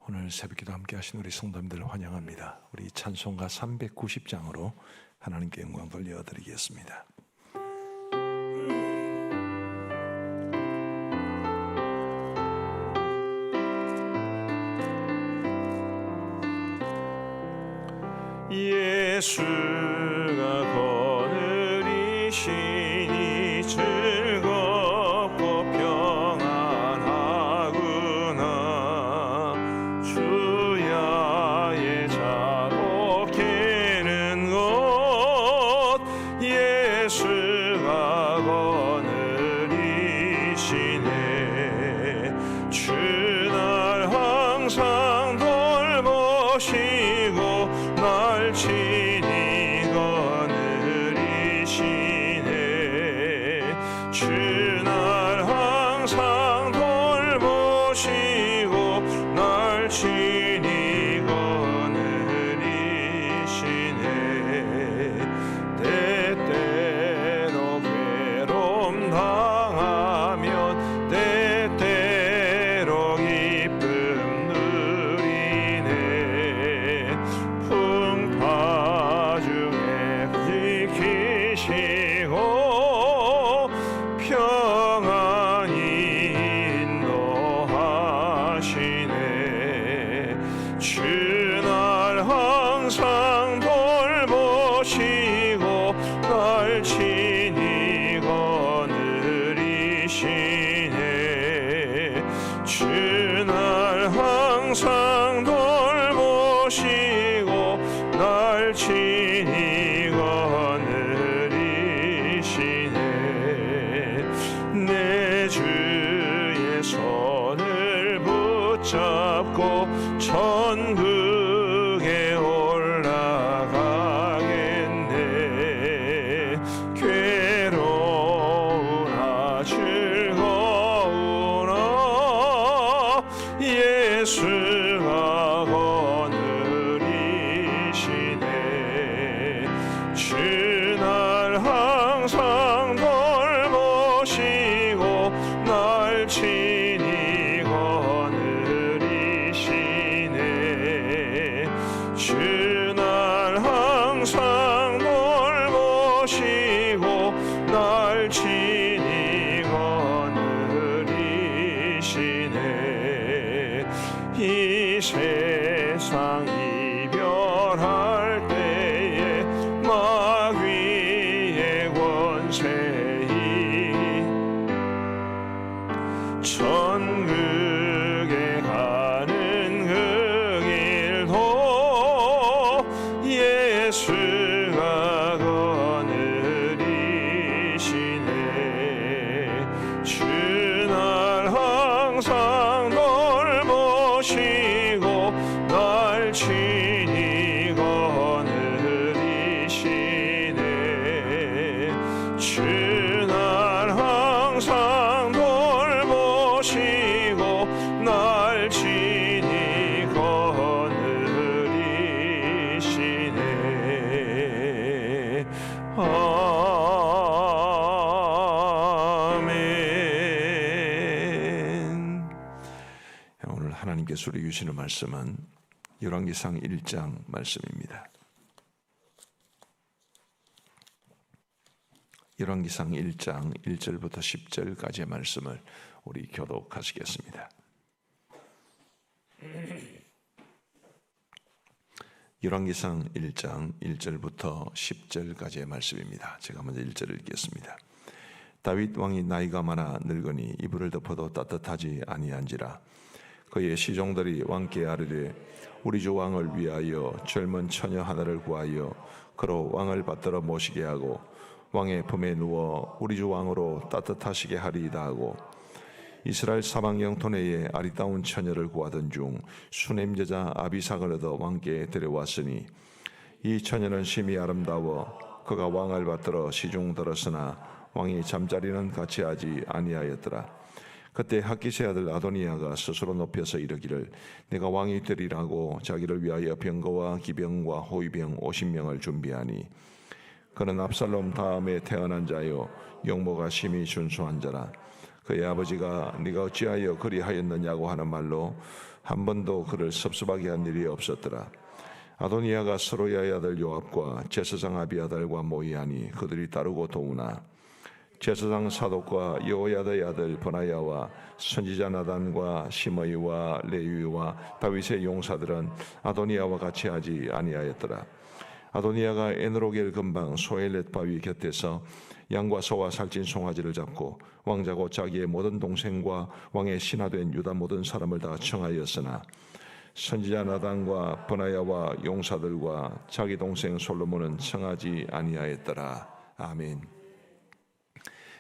오늘 새벽기도 함께 하신 우리 성도님들을 환영합니다. 우리 찬송가 390장으로 하나님께 영광 돌려드리겠습니다. 예수가 거느리시니 즐겁고 평안하구나. 주야의 자복하는 것 예수가 거느리시네. 주날 항상 돌보시고 날 친히 거느리시네. 주날 항상 돌보시고 날 친히 거느리시네. 때때로 괴로움 당하면 때때로 기쁨 누리네. 풍파 중에 지키시고 평안히 인도하시네. 주날 항상 돌보시고 날 친히 거느리시네. 주날 항상 돌보시고 날 친히 거느리시네. 내 주의 손을 붙잡고 천국에 올라가겠네. 괴로우나 즐거우나 예수가 거느리시네. 주날 항상 돌보시고 날 친히 거느리시네. 주날 항상 돌보시고 날 친히 거느리시네. 이 세상 이별할 때에 마귀의 권세이 천국에 가는 그 길도 예수가 거느리시네. 주날 항상 돌보시고 날 친히 거느리시네. 주날 항상 돌보시고 날 친히 거느리시네. 아멘. 오늘 하나님께서 우리에게 주시는 말씀은 열왕기상 1장 말씀입니다. 열왕기상 1장 1절부터 10절까지의 말씀을 우리 교독하시겠습니다. 열왕기상 1장 1절부터 10절까지의 말씀입니다. 제가 먼저 1절을 읽겠습니다. 다윗 왕이 나이가 많아 늙으니 이불을 덮어도 따뜻하지 아니한지라. 그의 시종들이 왕께 아뢰되 우리 주 왕을 위하여 젊은 처녀 하나를 구하여 그로 왕을 받들어 모시게 하고 왕의 품에 누워 우리 주 왕으로 따뜻하시게 하리이다 하고 이스라엘 사방 영토내에 아리따운 처녀를 구하던 중 수넴 제자 아비삭을 얻어 왕께 데려왔으니 이 처녀는 심히 아름다워 그가 왕을 받들어 시중 들었으나 왕이 잠자리는 같이 하지 아니하였더라. 그때 학기세 아들 아도니아가 스스로 높여서 이르기를 내가 왕이 되리라고 자기를 위하여 병거와 기병과 호위병 50명을 준비하니 그는 압살롬 다음에 태어난 자요 영모가 심히 준수한 자라. 그의 아버지가 네가 어찌하여 그리하였느냐고 하는 말로 한 번도 그를 섭섭하게 한 일이 없었더라. 아도니아가 스로야의 아들 요압과 제사장 아비아달과 모이하니 그들이 따르고 도우나 제사장 사독과 여호야다의 아들 버나야와 선지자 나단과 시므이와 레위와 다윗의 용사들은 아도니아와 같이 하지 아니하였더라. 아도니아가 에너로겔 근방 소엘렛 바위 곁에서 양과 소와 살찐 송아지를 잡고 왕자고 자기의 모든 동생과 왕의 신하된 유다 모든 사람을 다 청하였으나 선지자 나단과 버나야와 용사들과 자기 동생 솔로몬은 청하지 아니하였더라. 아멘.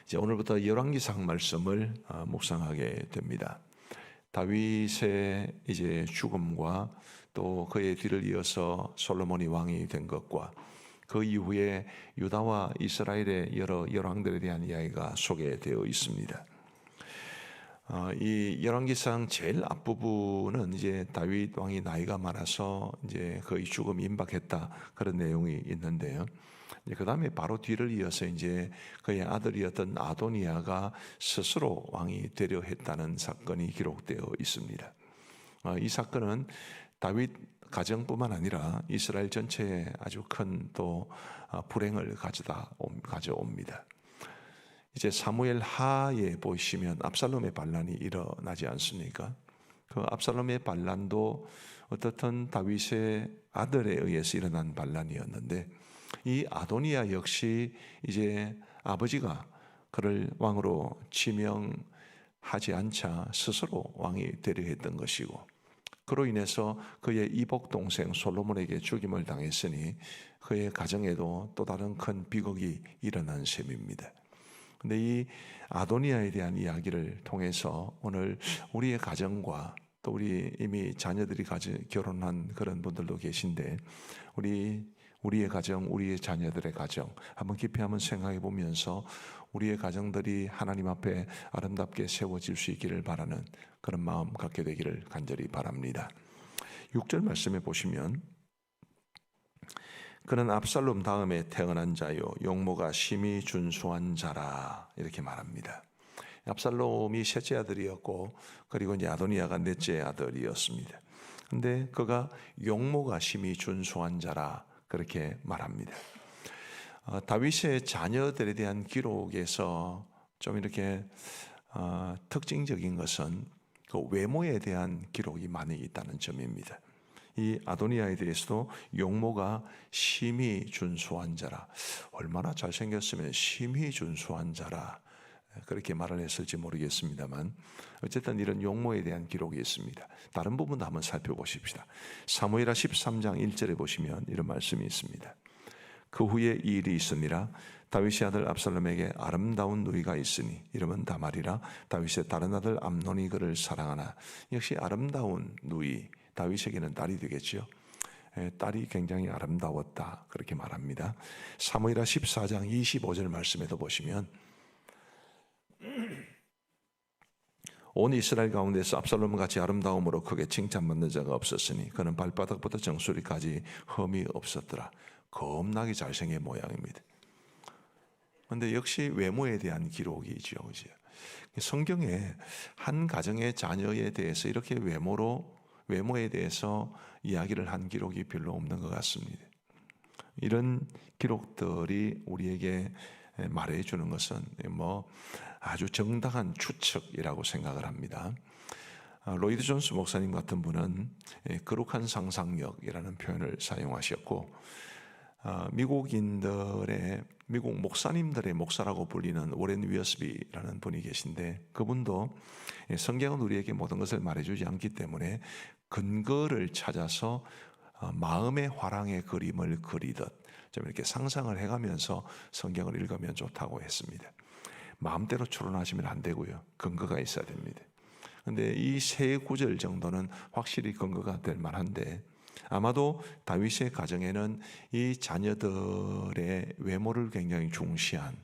이제 오늘부터 열왕기상 말씀을 묵상하게 됩니다. 다윗의 이제 죽음과 또 그의 뒤를 이어서 솔로몬이 왕이 된 것과 그 이후에 유다와 이스라엘의 여러 열왕들에 대한 이야기가 소개되어 있습니다. 이 열왕기상 제일 앞부분은 이제 다윗 왕이 나이가 많아서 이제 거의 죽음이 임박했다 그런 내용이 있는데요. 그 다음에 바로 뒤를 이어서 이제 그의 아들이었던 아도니아가 스스로 왕이 되려 했다는 사건이 기록되어 있습니다. 이 사건은 다윗 가정뿐만 아니라 이스라엘 전체에 아주 큰 또 불행을 가져옵니다. 이제 사무엘 하에 보시면 압살롬의 반란이 일어나지 않습니까? 그 압살롬의 반란도 어떻든 다윗의 아들에 의해서 일어난 반란이었는데 이 아도니아 역시 이제 아버지가 그를 왕으로 지명하지 않자 스스로 왕이 되려 했던 것이고 그로 인해서 그의 이복 동생 솔로몬에게 죽임을 당했으니 그의 가정에도 또 다른 큰 비극이 일어난 셈입니다. 근데 이 아도니아에 대한 이야기를 통해서 오늘 우리의 가정과 또 우리 이미 자녀들이 결혼한 그런 분들도 계신데 우리의 가정, 우리의 자녀들의 가정 한번 깊이 한번 생각해 보면서 우리의 가정들이 하나님 앞에 아름답게 세워질 수 있기를 바라는 그런 마음 갖게 되기를 간절히 바랍니다. 6절 말씀에 보시면 그는 압살롬 다음에 태어난 자요 용모가 심히 준수한 자라 이렇게 말합니다. 압살롬이 셋째 아들이었고 그리고 이제 아도니아가 넷째 아들이었습니다. 근데 그가 용모가 심히 준수한 자라 그렇게 말합니다. 다윗의 자녀들에 대한 기록에서 좀 이렇게 특징적인 것은 그 외모에 대한 기록이 많이 있다는 점입니다. 이 아도니아에 대해서도 용모가 심히 준수한 자라, 얼마나 잘생겼으면 심히 준수한 자라 그렇게 말을 했을지 모르겠습니다만 어쨌든 이런 용모에 대한 기록이 있습니다. 다른 부분도 한번 살펴보십시다. 사무엘하 13장 1절에 보시면 이런 말씀이 있습니다. 그 후에 이 일이 있으니라 다윗의 아들 압살롬에게 아름다운 누이가 있으니 이름은 다말이라 다윗의 다른 아들 암논이 그를 사랑하나 역시 아름다운 누이 다윗에게는 딸이 되겠죠. 딸이 굉장히 아름다웠다 그렇게 말합니다. 사무엘하 14장 25절 말씀에도 보시면 온 이스라엘 가운데서 압살롬 같이 아름다움으로 크게 칭찬받는 자가 없었으니 그는 발바닥부터 정수리까지 흠이 없었더라. 겁나게 잘생긴 모양입니다. 그런데 역시 외모에 대한 기록이죠. 성경에 한 가정의 자녀에 대해서 이렇게 외모에 대해서 이야기를 한 기록이 별로 없는 것 같습니다. 이런 기록들이 우리에게 말해주는 것은 아주 정당한 추측이라고 생각을 합니다. 로이드 존스 목사님 같은 분은 거룩한 상상력이라는 표현을 사용하셨고 미국 목사님들의 목사라고 불리는 워렌 위어스비라는 분이 계신데 그분도 성경은 우리에게 모든 것을 말해주지 않기 때문에 근거를 찾아서 마음의 화랑의 그림을 그리듯 좀 이렇게 상상을 해가면서 성경을 읽으면 좋다고 했습니다. 마음대로 추론하시면 안 되고요. 근거가 있어야 됩니다. 그런데 이 세 구절 정도는 확실히 근거가 될 만한데 아마도 다윗의 가정에는 이 자녀들의 외모를 굉장히 중시한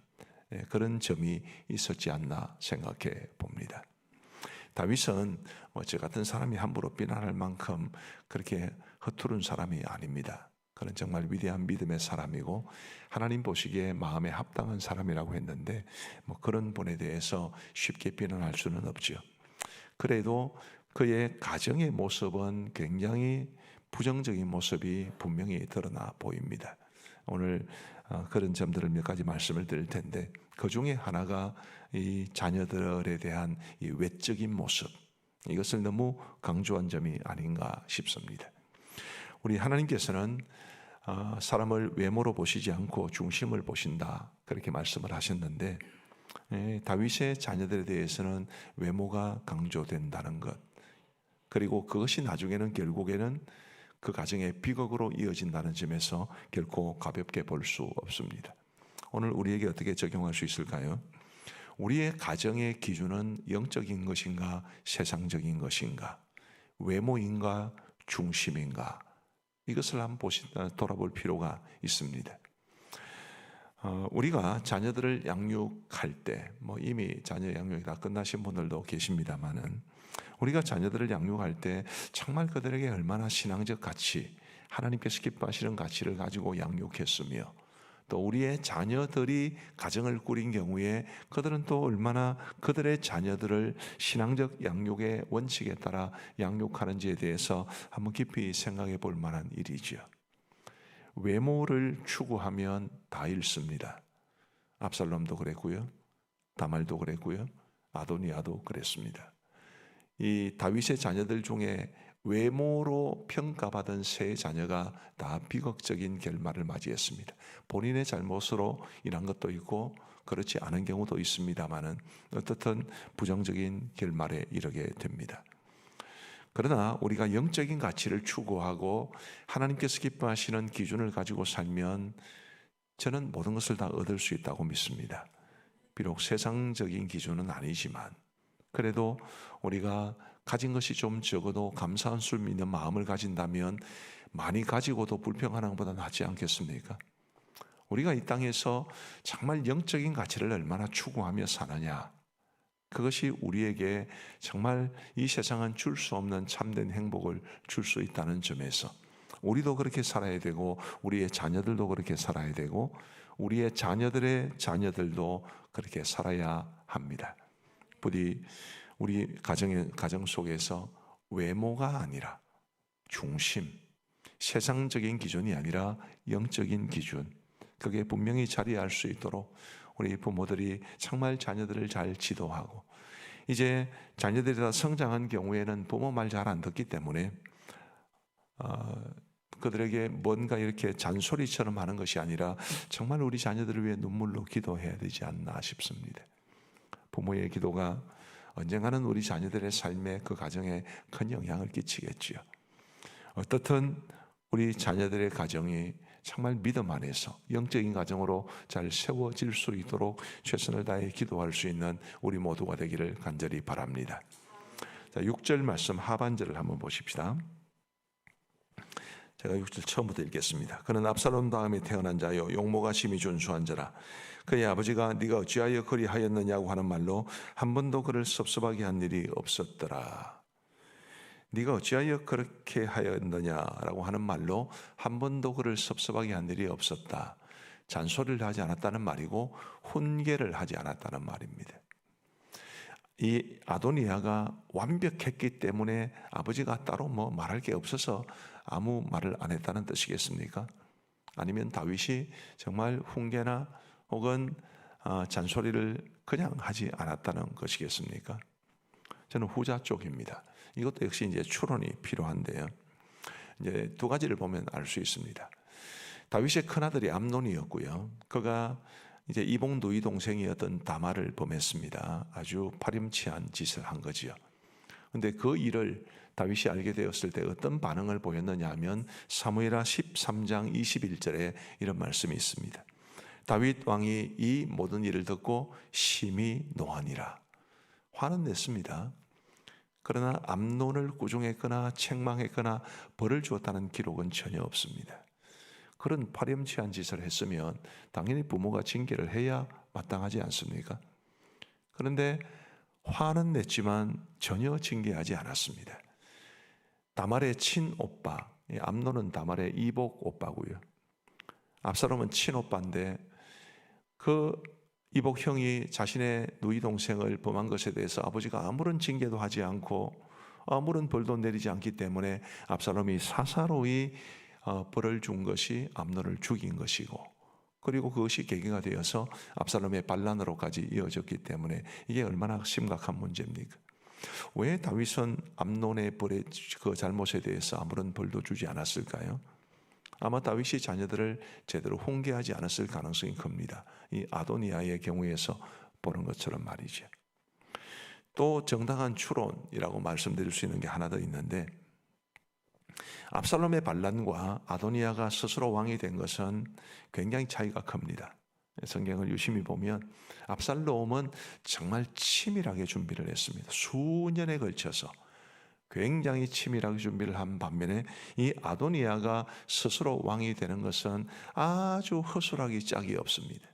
그런 점이 있었지 않나 생각해 봅니다. 다윗은 저 같은 사람이 함부로 비난할 만큼 그렇게 허투른 사람이 아닙니다. 그는 정말 위대한 믿음의 사람이고 하나님 보시기에 마음에 합당한 사람이라고 했는데 뭐 그런 분에 대해서 쉽게 비난할 수는 없죠. 그래도 그의 가정의 모습은 굉장히 부정적인 모습이 분명히 드러나 보입니다. 오늘 그런 점들을 몇 가지 말씀을 드릴 텐데 그 중에 하나가 이 자녀들에 대한 이 외적인 모습, 이것을 너무 강조한 점이 아닌가 싶습니다. 우리 하나님께서는 사람을 외모로 보시지 않고 중심을 보신다, 그렇게 말씀을 하셨는데 다윗의 자녀들에 대해서는 외모가 강조된다는 것, 그리고 그것이 나중에는 결국에는 그 가정의 비극으로 이어진다는 점에서 결코 가볍게 볼 수 없습니다. 오늘 우리에게 어떻게 적용할 수 있을까요? 우리의 가정의 기준은 영적인 것인가 세상적인 것인가, 외모인가 중심인가, 이것을 한번 돌아볼 필요가 있습니다. 우리가 자녀들을 양육할 때, 이미 자녀 양육이 다 끝나신 분들도 계십니다만은, 우리가 자녀들을 양육할 때 정말 그들에게 얼마나 신앙적 가치, 하나님께서 기뻐하시는 가치를 가지고 양육했으며, 또 우리의 자녀들이 가정을 꾸린 경우에 그들은 또 얼마나 그들의 자녀들을 신앙적 양육의 원칙에 따라 양육하는지에 대해서 한번 깊이 생각해 볼 만한 일이죠. 외모를 추구하면 다 잃습니다. 압살롬도 그랬고요, 다말도 그랬고요, 아도니아도 그랬습니다. 이 다윗의 자녀들 중에 외모로 평가받은 세 자녀가 다 비극적인 결말을 맞이했습니다. 본인의 잘못으로 인한 것도 있고 그렇지 않은 경우도 있습니다만은 어떻든 부정적인 결말에 이르게 됩니다. 그러나 우리가 영적인 가치를 추구하고 하나님께서 기뻐하시는 기준을 가지고 살면 저는 모든 것을 다 얻을 수 있다고 믿습니다. 비록 세상적인 기준은 아니지만 그래도 우리가 가진 것이 좀 적어도 감사한 수 있는 마음을 가진다면 많이 가지고도 불평하는 것보다 낫지 않겠습니까? 우리가 이 땅에서 정말 영적인 가치를 얼마나 추구하며 사느냐, 그것이 우리에게 정말 이 세상은 줄 수 없는 참된 행복을 줄 수 있다는 점에서 우리도 그렇게 살아야 되고 우리의 자녀들도 그렇게 살아야 되고 우리의 자녀들의 자녀들도 그렇게 살아야 합니다. 부디 우리 가정 속에서 외모가 아니라 중심, 세상적인 기준이 아니라 영적인 기준, 그게 분명히 자리할 수 있도록 우리 부모들이 정말 자녀들을 잘 지도하고, 이제 자녀들이 다 성장한 경우에는 부모 말 잘 안 듣기 때문에 그들에게 뭔가 이렇게 잔소리처럼 하는 것이 아니라 정말 우리 자녀들을 위해 눈물로 기도해야 되지 않나 싶습니다. 부모의 기도가 언젠가는 우리 자녀들의 삶에, 그 가정에 큰 영향을 끼치겠지요. 어떻든 우리 자녀들의 가정이 정말 믿음 안에서 영적인 가정으로 잘 세워질 수 있도록 최선을 다해 기도할 수 있는 우리 모두가 되기를 간절히 바랍니다. 자, 6절 말씀 하반절을 한번 보십시다. 제가 6절 처음부터 읽겠습니다. 그는 압살롬 다음에 태어난 자요 용모가 심히 준수한 자라. 그의 아버지가 네가 어찌하여 그리하였느냐고 하는 말로 한 번도 그를 섭섭하게 한 일이 없었더라. 네가 어찌하여 그렇게 하였느냐라고 하는 말로 한 번도 그를 섭섭하게 한 일이 없었다. 잔소리를 하지 않았다는 말이고 훈계를 하지 않았다는 말입니다. 이 아도니아가 완벽했기 때문에 아버지가 따로 말할 게 없어서 아무 말을 안 했다는 뜻이겠습니까? 아니면 다윗이 정말 훈계나 혹은 잔소리를 그냥 하지 않았다는 것이겠습니까? 저는 후자 쪽입니다. 이것도 역시 이제 추론이 필요한데요. 이제 두 가지를 보면 알 수 있습니다. 다윗의 큰아들이 암논이었고요. 그가 이제 이봉 누이 동생이었던 다말을 범했습니다. 아주 파렴치한 짓을 한 거지요. 근데 그 일을 다윗이 알게 되었을 때 어떤 반응을 보였느냐 하면 사무엘하 13장 21절에 이런 말씀이 있습니다. 다윗 왕이 이 모든 일을 듣고 심히 노하니라. 화는 냈습니다. 그러나 암논을 꾸중했거나 책망했거나 벌을 주었다는 기록은 전혀 없습니다. 그런 파렴치한 짓을 했으면 당연히 부모가 징계를 해야 마땅하지 않습니까? 그런데 화는 냈지만 전혀 징계하지 않았습니다. 다말의 친오빠, 암논은 다말의 이복 오빠고요. 압살롬은 친오빠인데 그 이복 형이 자신의 누이 동생을 범한 것에 대해서 아버지가 아무런 징계도 하지 않고 아무런 벌도 내리지 않기 때문에 압살롬이 사사로이 벌을 준 것이 암논을 죽인 것이고, 그리고 그것이 계기가 되어서 압살롬의 반란으로까지 이어졌기 때문에 이게 얼마나 심각한 문제입니까? 왜 다윗은 암논의 벌의 그 잘못에 대해서 아무런 벌도 주지 않았을까요? 아마 다윗이 자녀들을 제대로 훈계하지 않았을 가능성이 큽니다. 이 아도니아의 경우에서 보는 것처럼 말이죠. 또 정당한 추론이라고 말씀드릴 수 있는 게 하나 더 있는데, 압살롬의 반란과 아도니아가 스스로 왕이 된 것은 굉장히 차이가 큽니다. 성경을 유심히 보면 압살롬은 정말 치밀하게 준비를 했습니다. 수년에 걸쳐서 굉장히 치밀하게 준비를 한 반면에 이 아도니아가 스스로 왕이 되는 것은 아주 허술하기 짝이 없습니다.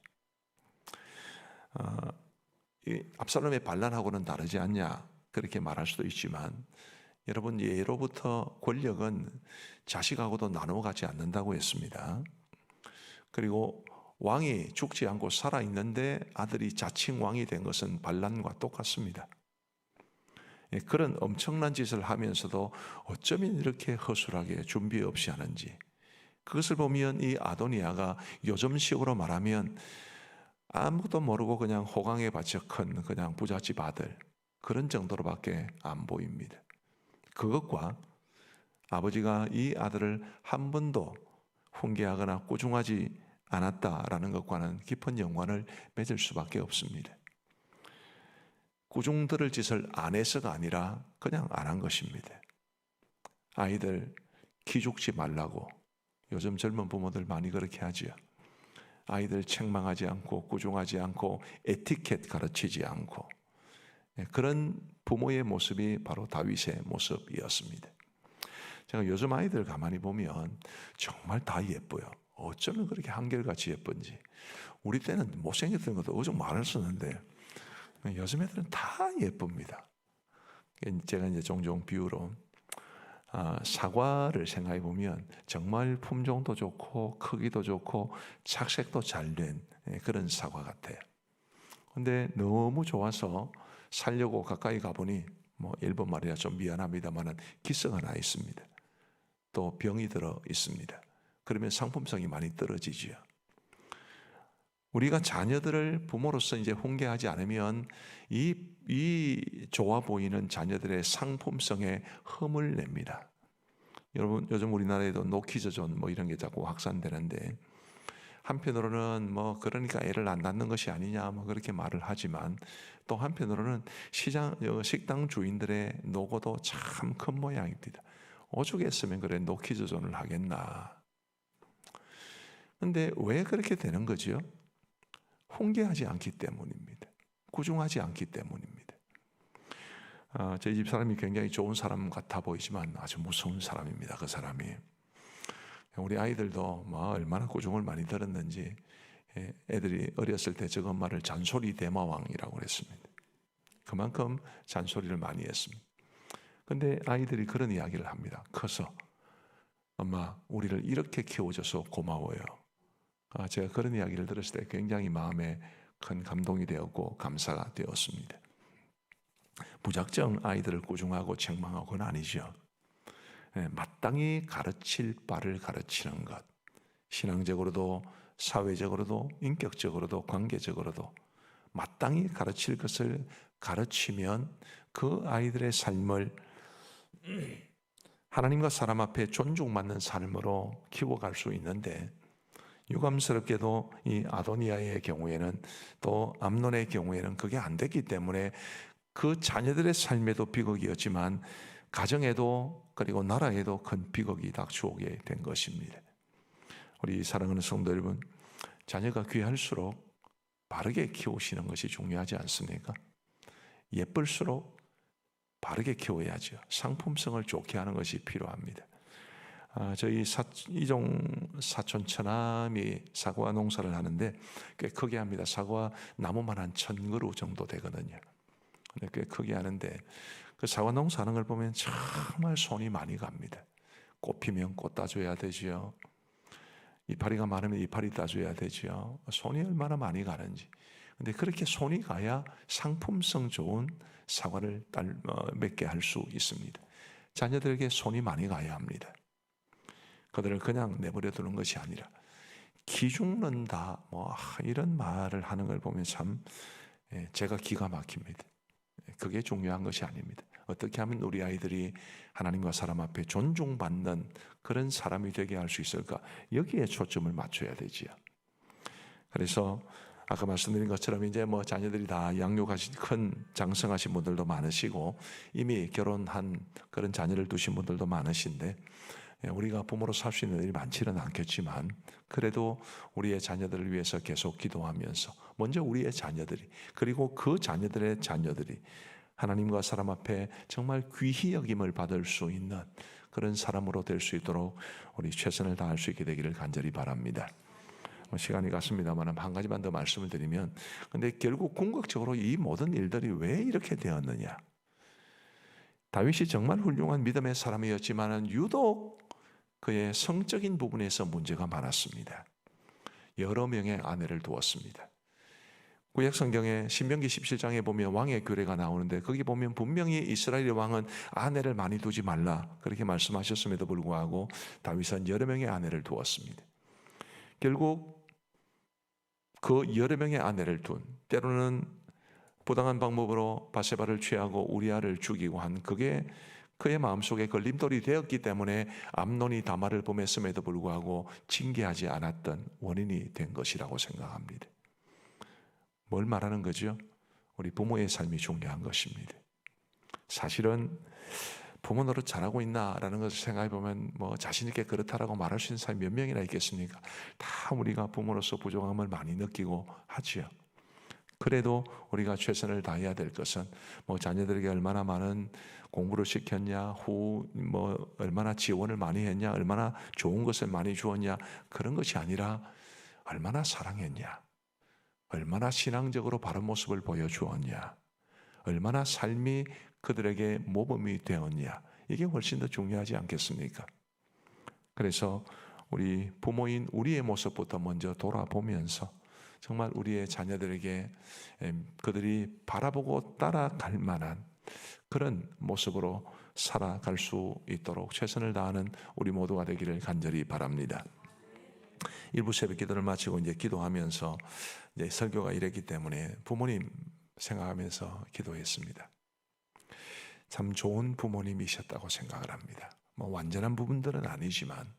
이 압살롬의 반란하고는 다르지 않냐 그렇게 말할 수도 있지만, 여러분, 예로부터 권력은 자식하고도 나누어 가지 않는다고 했습니다. 그리고 왕이 죽지 않고 살아있는데 아들이 자칭 왕이 된 것은 반란과 똑같습니다. 그런 엄청난 짓을 하면서도 어쩌면 이렇게 허술하게 준비 없이 하는지, 그것을 보면 이 아도니아가 요즘식으로 말하면 아무것도 모르고 그냥 호강에 바쳐 큰 그냥 부잣집 아들, 그런 정도로밖에 안 보입니다. 그것과 아버지가 이 아들을 한 번도 훈계하거나 꾸중하지 않았다라는 것과는 깊은 연관을 맺을 수밖에 없습니다. 꾸중 들을 짓을 안 해서가 아니라 그냥 안 한 것입니다. 아이들 기죽지 말라고 요즘 젊은 부모들 많이 그렇게 하죠. 아이들 책망하지 않고 꾸중하지 않고 에티켓 가르치지 않고, 그런 부모의 모습이 바로 다윗의 모습이었습니다. 제가 요즘 아이들 가만히 보면 정말 다 예뻐요. 어쩌면 그렇게 한결같이 예쁜지. 우리 때는 못생겼던 것도 엄청 많았었는데 요즘 애들은 다 예쁩니다. 제가 이제 종종 비유로 사과를 생각해 보면 정말 품종도 좋고 크기도 좋고 착색도 잘 된 그런 사과 같아요. 근데 너무 좋아서 살려고 가까이 가보니 일본 말이라 좀 미안합니다만은 기스가 나 있습니다. 또 병이 들어 있습니다. 그러면 상품성이 많이 떨어지지요. 우리가 자녀들을 부모로서 이제 훈계하지 않으면 이 좋아 보이는 자녀들의 상품성에 흠을 냅니다. 여러분, 요즘 우리나라에도 노키즈존 이런 게 자꾸 확산되는데, 한편으로는 그러니까 애를 안 낳는 것이 아니냐 그렇게 말을 하지만, 또 한편으로는 식당 주인들의 노고도 참 큰 모양입니다. 오죽했으면 그래 노키즈존을 하겠나. 근데 왜 그렇게 되는 거죠? 훈계하지 않기 때문입니다. 꾸중하지 않기 때문입니다. 저희 집 사람이 굉장히 좋은 사람 같아 보이지만 아주 무서운 사람입니다. 그 사람이. 우리 아이들도 얼마나 꾸중을 많이 들었는지, 애들이 어렸을 때 저 엄마를 잔소리 대마왕이라고 그랬습니다. 그만큼 잔소리를 많이 했습니다. 근데 아이들이 그런 이야기를 합니다. 커서 엄마, 우리를 이렇게 키워줘서 고마워요. 제가 그런 이야기를 들었을 때 굉장히 마음에 큰 감동이 되었고 감사가 되었습니다. 무작정 아이들을 꾸중하고 책망하고는 아니죠. 마땅히 가르칠 바를 가르치는 것, 신앙적으로도 사회적으로도 인격적으로도 관계적으로도 마땅히 가르칠 것을 가르치면 그 아이들의 삶을 하나님과 사람 앞에 존중받는 삶으로 키워갈 수 있는데, 유감스럽게도 이 아도니아의 경우에는 또 암논의 경우에는 그게 안 됐기 때문에 그 자녀들의 삶에도 비극이었지만 가정에도 그리고 나라에도 큰 비극이 닥쳐오게 된 것입니다. 우리 사랑하는 성도 여러분, 자녀가 귀할수록 바르게 키우시는 것이 중요하지 않습니까? 예쁠수록 바르게 키워야죠. 상품성을 좋게 하는 것이 필요합니다. 저희 이종 사촌 처남이 사과 농사를 하는데 꽤 크게 합니다. 사과 나무만 한 1000그루 정도 되거든요. 근데 꽤 크게 하는데 그 사과 농사하는 걸 보면 정말 손이 많이 갑니다. 꽃 피면 꽃 따줘야 되지요. 이파리가 많으면 이파리 따줘야 되지요. 손이 얼마나 많이 가는지. 근데 그렇게 손이 가야 상품성 좋은 사과를 맺게 할 수 있습니다. 자녀들에게 손이 많이 가야 합니다. 그들을 그냥 내버려 두는 것이 아니라 기죽는다 이런 말을 하는 걸 보면 참 제가 기가 막힙니다. 그게 중요한 것이 아닙니다. 어떻게 하면 우리 아이들이 하나님과 사람 앞에 존중받는 그런 사람이 되게 할 수 있을까? 여기에 초점을 맞춰야 되지요. 그래서 아까 말씀드린 것처럼 이제 자녀들이 다 양육하신 큰 장성하신 분들도 많으시고 이미 결혼한 그런 자녀를 두신 분들도 많으신데 우리가 부모로서 할 수 있는 일이 많지는 않겠지만 그래도 우리의 자녀들을 위해서 계속 기도하면서 먼저 우리의 자녀들이 그리고 그 자녀들의 자녀들이 하나님과 사람 앞에 정말 귀히 여김을 받을 수 있는 그런 사람으로 될 수 있도록 우리 최선을 다할 수 있게 되기를 간절히 바랍니다. 시간이 갔습니다만 한 가지만 더 말씀을 드리면 근데 결국 궁극적으로 이 모든 일들이 왜 이렇게 되었느냐? 다윗이 정말 훌륭한 믿음의 사람이었지만 유독 그의 성적인 부분에서 문제가 많았습니다. 여러 명의 아내를 두었습니다. 구약 성경에 신명기 17장에 보면 왕의 규례가 나오는데 거기 보면 분명히 이스라엘의 왕은 아내를 많이 두지 말라 그렇게 말씀하셨음에도 불구하고 다윗은 여러 명의 아내를 두었습니다. 결국 그 여러 명의 아내를 둔 때로는 부당한 방법으로 바세바를 취하고 우리아를 죽이고 한 그게 그의 마음속에 걸림돌이 되었기 때문에 암논이 다말을 범했음에도 불구하고 징계하지 않았던 원인이 된 것이라고 생각합니다. 뭘 말하는 거죠? 우리 부모의 삶이 중요한 것입니다. 사실은 부모 노릇 잘하고 있나라는 것을 생각해 보면 자신 있게 그렇다라고 말할 수 있는 사람이 몇 명이나 있겠습니까? 다 우리가 부모로서 부족함을 많이 느끼고 하지요. 그래도 우리가 최선을 다해야 될 것은 자녀들에게 얼마나 많은 공부를 시켰냐, 얼마나 지원을 많이 했냐, 얼마나 좋은 것을 많이 주었냐 그런 것이 아니라 얼마나 사랑했냐, 얼마나 신앙적으로 바른 모습을 보여주었냐, 얼마나 삶이 그들에게 모범이 되었냐 이게 훨씬 더 중요하지 않겠습니까? 그래서 우리 부모인 우리의 모습부터 먼저 돌아보면서 정말 우리의 자녀들에게 그들이 바라보고 따라갈 만한 그런 모습으로 살아갈 수 있도록 최선을 다하는 우리 모두가 되기를 간절히 바랍니다. 일부 새벽 기도를 마치고 이제 기도하면서 이제 설교가 이랬기 때문에 부모님 생각하면서 기도했습니다. 참 좋은 부모님이셨다고 생각을 합니다. 완전한 부분들은 아니지만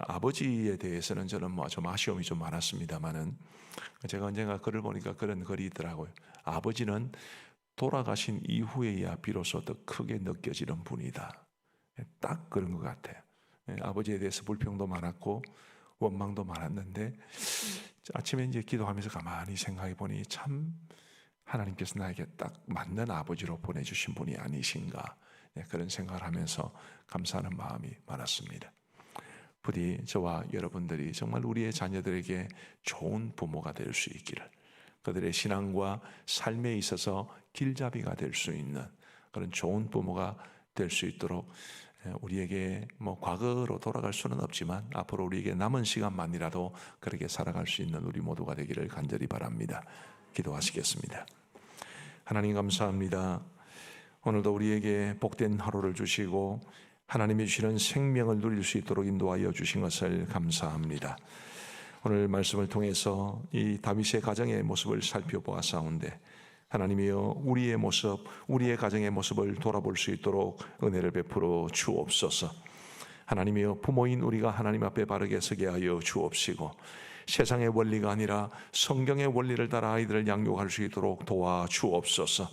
아버지에 대해서는 저는 좀 아쉬움이 좀 많았습니다만은 제가 언젠가 글을 보니까 그런 글이 있더라고요. 아버지는 돌아가신 이후에야 비로소 더 크게 느껴지는 분이다. 딱 그런 것 같아요. 아버지에 대해서 불평도 많았고 원망도 많았는데 아침에 이제 기도하면서 가만히 생각해 보니 참 하나님께서 나에게 딱 맞는 아버지로 보내주신 분이 아니신가 그런 생각을 하면서 감사하는 마음이 많았습니다. 부디 저와 여러분들이 정말 우리의 자녀들에게 좋은 부모가 될 수 있기를, 그들의 신앙과 삶에 있어서 길잡이가 될 수 있는 그런 좋은 부모가 될 수 있도록 우리에게 과거로 돌아갈 수는 없지만 앞으로 우리에게 남은 시간만이라도 그렇게 살아갈 수 있는 우리 모두가 되기를 간절히 바랍니다. 기도하시겠습니다. 하나님 감사합니다. 오늘도 우리에게 복된 하루를 주시고 하나님이 주시는 생명을 누릴 수 있도록 인도하여 주신 것을 감사합니다. 오늘 말씀을 통해서 이 다윗의 가정의 모습을 살펴보았사온데 하나님이여 우리의 모습, 우리의 가정의 모습을 돌아볼 수 있도록 은혜를 베풀어 주옵소서. 하나님이여 부모인 우리가 하나님 앞에 바르게 서게 하여 주옵시고 세상의 원리가 아니라 성경의 원리를 따라 아이들을 양육할 수 있도록 도와 주옵소서.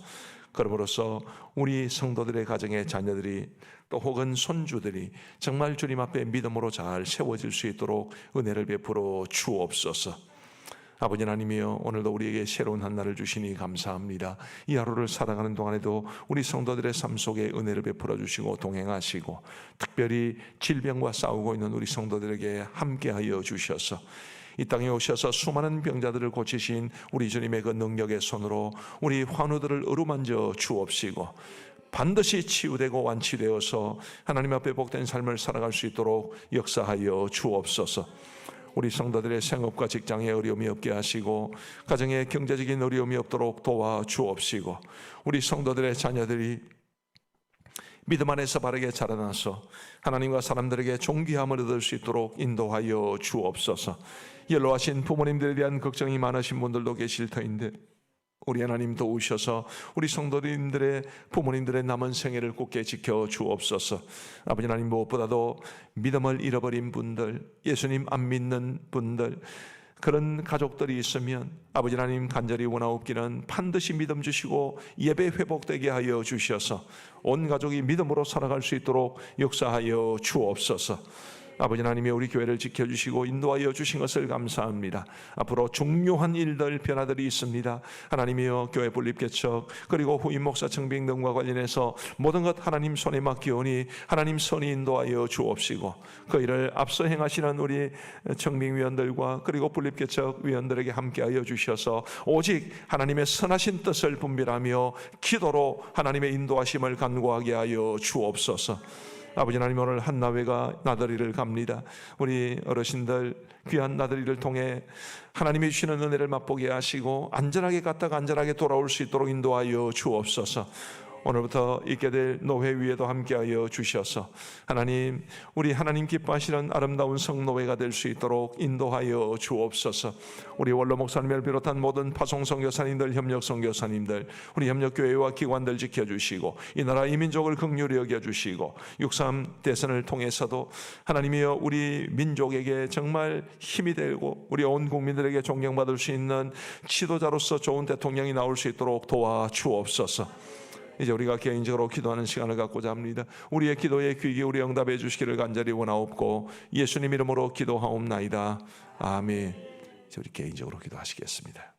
그러므로써 우리 성도들의 가정의 자녀들이 또 혹은 손주들이 정말 주님 앞에 믿음으로 잘 세워질 수 있도록 은혜를 베풀어 주옵소서. 아버지 하나님이여 오늘도 우리에게 새로운 한 날을 주시니 감사합니다. 이 하루를 살아가는 동안에도 우리 성도들의 삶 속에 은혜를 베풀어 주시고 동행하시고 특별히 질병과 싸우고 있는 우리 성도들에게 함께하여 주셔서 이 땅에 오셔서 수많은 병자들을 고치신 우리 주님의 그 능력의 손으로 우리 환우들을 어루만져 주옵시고 반드시 치유되고 완치되어서 하나님 앞에 복된 삶을 살아갈 수 있도록 역사하여 주옵소서. 우리 성도들의 생업과 직장에 어려움이 없게 하시고 가정에 경제적인 어려움이 없도록 도와주옵시고, 우리 성도들의 자녀들이 믿음 안에서 바르게 자라나서 하나님과 사람들에게 존귀함을 얻을 수 있도록 인도하여 주옵소서. 연로하신 부모님들에 대한 걱정이 많으신 분들도 계실 터인데 우리 하나님 도우셔서 우리 성도님들의 부모님들의 남은 생애를 굳게 지켜 주옵소서. 아버지 하나님, 무엇보다도 믿음을 잃어버린 분들, 예수님 안 믿는 분들, 그런 가족들이 있으면 아버지 하나님 간절히 원하옵기는 반드시 믿음 주시고 예배 회복되게 하여 주셔서 온 가족이 믿음으로 살아갈 수 있도록 역사하여 주옵소서. 아버지 하나님이 우리 교회를 지켜주시고 인도하여 주신 것을 감사합니다. 앞으로 중요한 일들, 변화들이 있습니다. 하나님이여, 교회 분립개척 그리고 후임 목사 청빙 등과 관련해서 모든 것 하나님 손에 맡기오니 하나님 손이 인도하여 주옵시고, 그 일을 앞서 행하시는 우리 청빙위원들과 그리고 분립개척 위원들에게 함께하여 주셔서 오직 하나님의 선하신 뜻을 분별하며 기도로 하나님의 인도하심을 간구하게 하여 주옵소서. 아버지 하나님, 오늘 한나회가 나들이를 갑니다. 우리 어르신들 귀한 나들이를 통해 하나님이 주시는 은혜를 맛보게 하시고 안전하게 갔다가 안전하게 돌아올 수 있도록 인도하여 주옵소서. 오늘부터 있게 될 노회 위에도 함께하여 주셔서 하나님, 우리 하나님 기뻐하시는 아름다운 성노회가 될 수 있도록 인도하여 주옵소서. 우리 원로 목사님을 비롯한 모든 파송 선교사님들, 협력 선교사님들, 우리 협력교회와 기관들 지켜주시고 이 나라 이 민족을 긍휼히 여겨주시고 6.3 대선을 통해서도 하나님이여 우리 민족에게 정말 힘이 되고 우리 온 국민들에게 존경받을 수 있는 지도자로서 좋은 대통령이 나올 수 있도록 도와주옵소서. 이제 우리가 개인적으로 기도하는 시간을 갖고자 합니다. 우리의 기도에 귀 기울여 응답해 주시기를 간절히 원하옵고 예수님 이름으로 기도하옵나이다. 아멘. 이제 우리 개인적으로 기도하시겠습니다.